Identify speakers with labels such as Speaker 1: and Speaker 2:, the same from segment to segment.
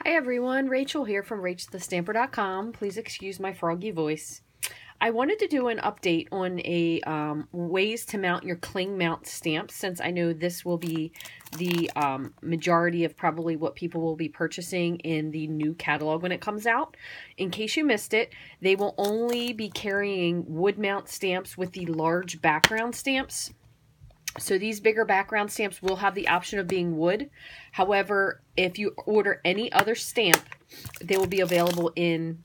Speaker 1: Hi everyone, Rachel here from Rachthestamper.com. Please excuse my froggy voice. I wanted to do an update on a ways to mount your cling mount stamps, since I know this will be the majority of probably what people will be purchasing in the new catalog when it comes out. In case you missed it, they will only be carrying wood mount stamps with the large background stamps. So these bigger background stamps will have the option of being wood. However, if you order any other stamp, they will be available in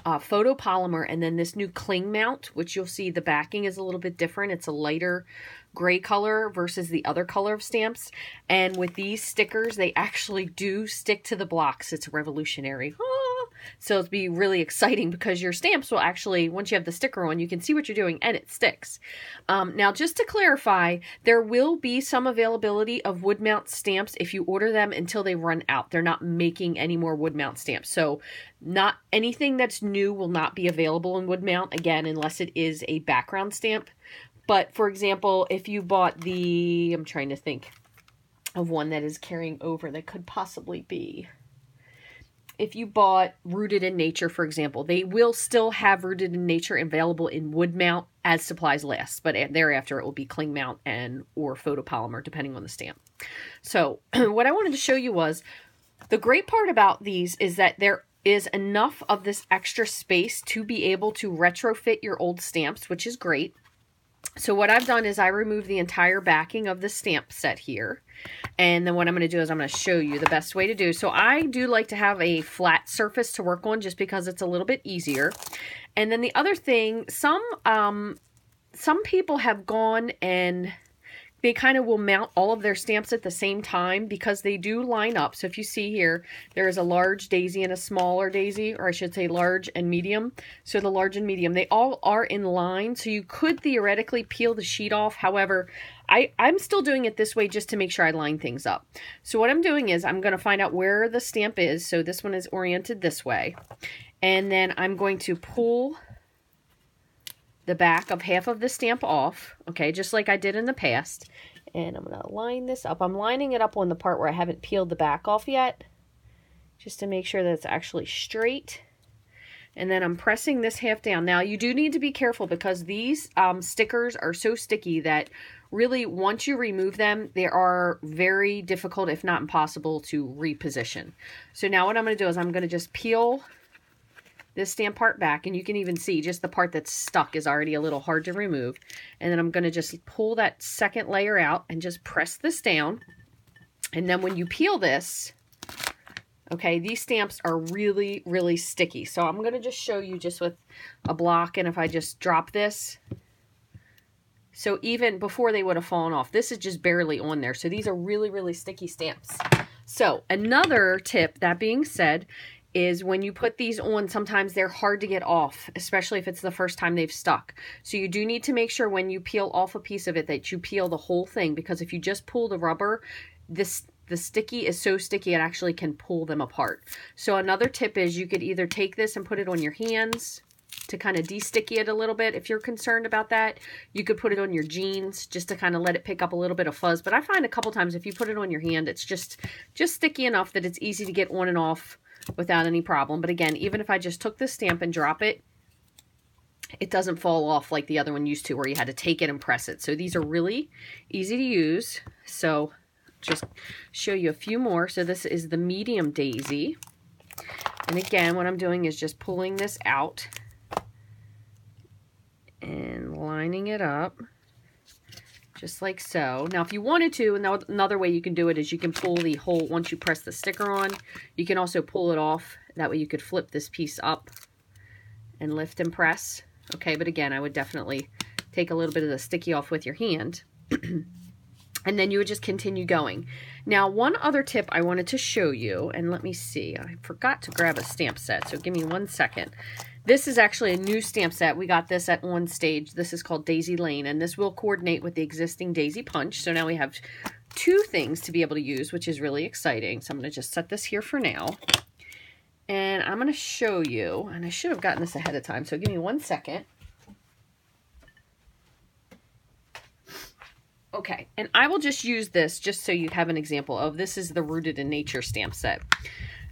Speaker 1: photopolymer, and then this new cling mount, which you'll see the backing is a little bit different. It's a lighter gray color versus the other color of stamps. And with these stickers, they actually do stick to the blocks. It's revolutionary. So it'll be really exciting because your stamps will actually, once you have the sticker on, you can see what you're doing and it sticks. Now, just to clarify, there will be some availability of wood mount stamps if you order them until they run out. They're not making any more wood mount stamps. So not anything that's new will not be available in wood mount, again, unless it is a background stamp. But for example, if you bought the, I'm trying to think of one that is carrying over that could possibly be. If you bought Rooted in Nature, for example, they will still have Rooted in Nature available in wood mount as supplies last, but thereafter it will be cling mount and or photopolymer, depending on the stamp. So what I wanted to show you was, the great part about these is that there is enough of this extra space to be able to retrofit your old stamps, which is great. So what I've done is I removed the entire backing of the stamp set here. And then what I'm going to do is I'm going to show you the best way to do. So I do like to have a flat surface to work on just because it's a little bit easier. And then the other thing, some people have gone and they kind of will mount all of their stamps at the same time because they do line up. So if you see here, there is a large daisy and a smaller daisy, or I should say large and medium. So the large and medium, they all are in line. So you could theoretically peel the sheet off. However, I'm still doing it this way just to make sure I line things up. So what I'm doing is I'm going to find out where the stamp is. So this one is oriented this way. And then I'm going to pull the back of half of the stamp off, okay, just like I did in the past. And I'm going to line this up. I'm lining it up on the part where I haven't peeled the back off yet, just to make sure that it's actually straight. And then I'm pressing this half down. Now, you do need to be careful because these stickers are so sticky that really, once you remove them, they are very difficult, if not impossible, to reposition. So now what I'm going to do is I'm going to just peel this stamp part back, and you can even see just the part that's stuck is already a little hard to remove. And then I'm going to just pull that second layer out and just press this down. And then when you peel this, okay, these stamps are really, really sticky. So I'm going to just show you just with a block, and if I just drop this, so even before they would have fallen off, this is just barely on there. So these are really, really sticky stamps. So another tip, that being said, is when you put these on, sometimes they're hard to get off, especially if it's the first time they've stuck. So you do need to make sure when you peel off a piece of it that you peel the whole thing, because if you just pull the rubber, the sticky is so sticky it actually can pull them apart. So another tip is you could either take this and put it on your hands to kind of de-sticky it a little bit. If you're concerned about that, you could put it on your jeans just to kind of let it pick up a little bit of fuzz. But I find a couple times if you put it on your hand, it's just sticky enough that it's easy to get on and off without any problem. But again, even if I just took this stamp and drop it, it doesn't fall off like the other one used to where you had to take it and press it. So these are really easy to use. So just show you a few more. So this is the medium daisy. And again, what I'm doing is just pulling this out and lining it up just like so. Now, if you wanted to, another way you can do it is you can pull the whole, once you press the sticker on, you can also pull it off. That way you could flip this piece up and lift and press. Okay, but again, I would definitely take a little bit of the sticky off with your hand. And then you would just continue going. Now, one other tip I wanted to show you, and let me see, I forgot to grab a stamp set, so give me 1 second. This is actually a new stamp set. We got this at On Stage. This is called Daisy Lane, and this will coordinate with the existing Daisy Punch. So now we have 2 things to be able to use, which is really exciting. So I'm going to just set this here for now. And I'm going to show you, and I should have gotten this ahead of time, so give me 1 second. Okay, and I will just use this just so you have an example of, this is the Rooted in Nature stamp set.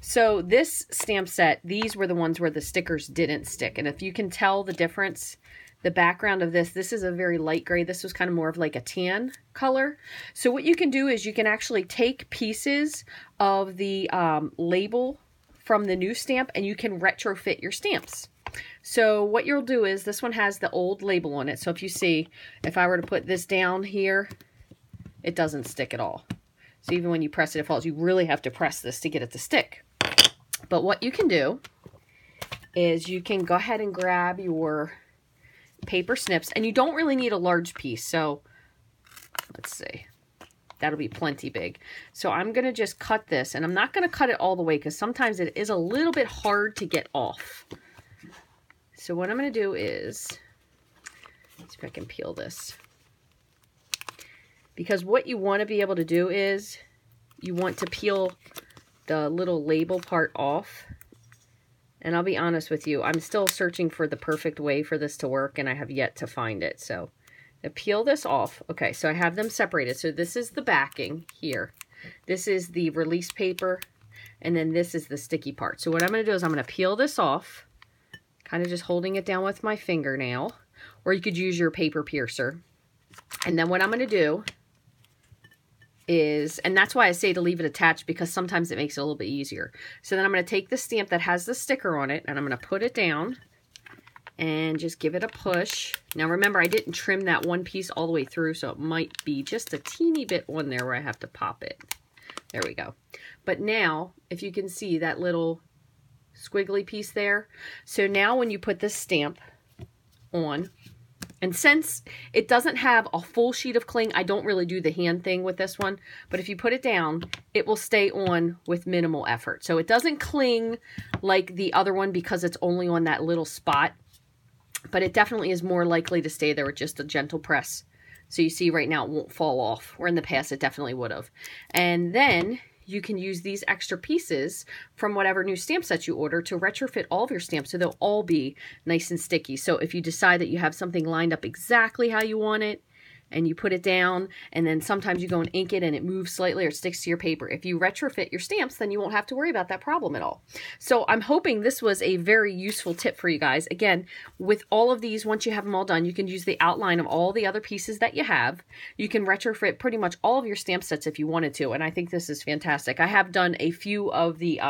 Speaker 1: So this stamp set, these were the ones where the stickers didn't stick. And if you can tell the difference, the background of this is a very light gray. This was kind of more of like a tan color. So what you can do is you can actually take pieces of the label from the new stamp and you can retrofit your stamps. So what you'll do is, this one has the old label on it. So if you see, if I were to put this down here, it doesn't stick at all. So even when you press it, it falls. You really have to press this to get it to stick. But what you can do is you can go ahead and grab your paper snips, and you don't really need a large piece. So let's see, that'll be plenty big. So I'm going to just cut this, and I'm not going to cut it all the way because sometimes it is a little bit hard to get off. So what I'm going to do is, see if I can peel this. Because what you want to be able to do is, you want to peel the little label part off. And I'll be honest with you, I'm still searching for the perfect way for this to work, and I have yet to find it. So I peel this off. Okay, so I have them separated. So this is the backing here. This is the release paper, and then this is the sticky part. So what I'm going to do is I'm going to peel this off, kind of just holding it down with my fingernail, or you could use your paper piercer. And then what I'm going to do is, and that's why I say to leave it attached, because sometimes it makes it a little bit easier. So then I'm going to take the stamp that has the sticker on it, and I'm going to put it down and just give it a push. Now remember, I didn't trim that one piece all the way through, so it might be just a teeny bit on there where I have to pop it. There we go. But now, if you can see that little squiggly piece there. So now when you put this stamp on, and since it doesn't have a full sheet of cling, I don't really do the hand thing with this one, but if you put it down, it will stay on with minimal effort. So it doesn't cling like the other one because it's only on that little spot, but it definitely is more likely to stay there with just a gentle press. So you see right now it won't fall off, where in the past it definitely would have. And then you can use these extra pieces from whatever new stamp set you order to retrofit all of your stamps, so they'll all be nice and sticky. So if you decide that you have something lined up exactly how you want it, and you put it down, and then sometimes you go and ink it and it moves slightly or it sticks to your paper. If you retrofit your stamps, then you won't have to worry about that problem at all. So I'm hoping this was a very useful tip for you guys. Again, with all of these, once you have them all done, you can use the outline of all the other pieces that you have. You can retrofit pretty much all of your stamp sets if you wanted to, and I think this is fantastic. I have done a few of the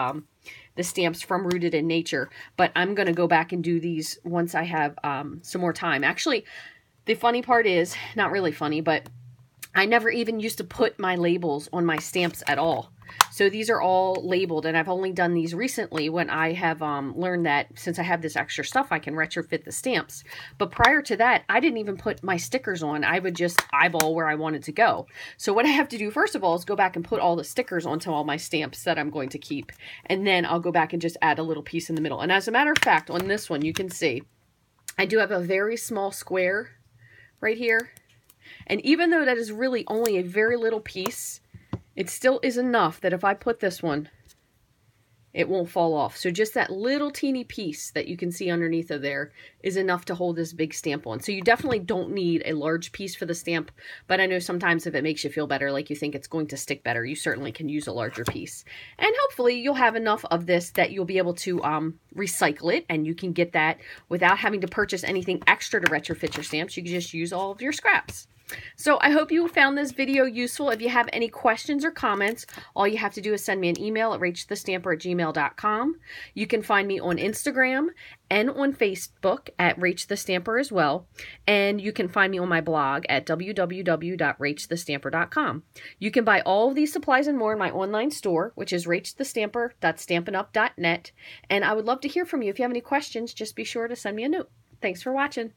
Speaker 1: stamps from Rooted in Nature, but I'm going to go back and do these once I have some more time. Actually, the funny part is, not really funny, but I never even used to put my labels on my stamps at all. So these are all labeled, and I've only done these recently when I have learned that since I have this extra stuff, I can retrofit the stamps. But prior to that, I didn't even put my stickers on. I would just eyeball where I wanted to go. So what I have to do first of all is go back and put all the stickers onto all my stamps that I'm going to keep. And then I'll go back and just add a little piece in the middle. And as a matter of fact, on this one, you can see I do have a very small square right here. And even though that is really only a very little piece, it still is enough that if I put this one, it won't fall off. So just that little teeny piece that you can see underneath of there is enough to hold this big stamp on. So you definitely don't need a large piece for the stamp, but I know sometimes if it makes you feel better, like you think it's going to stick better, you certainly can use a larger piece. And hopefully you'll have enough of this that you'll be able to recycle it, and you can get that without having to purchase anything extra to retrofit your stamps. You can just use all of your scraps. So I hope you found this video useful. If you have any questions or comments, all you have to do is send me an email at rachthestamper@gmail.com. You can find me on Instagram and on Facebook at Rachthestamper as well. And you can find me on my blog at www.rachthestamper.com. You can buy all of these supplies and more in my online store, which is rachthestamper.stampinup.net. And I would love to hear from you. If you have any questions, just be sure to send me a note. Thanks for watching.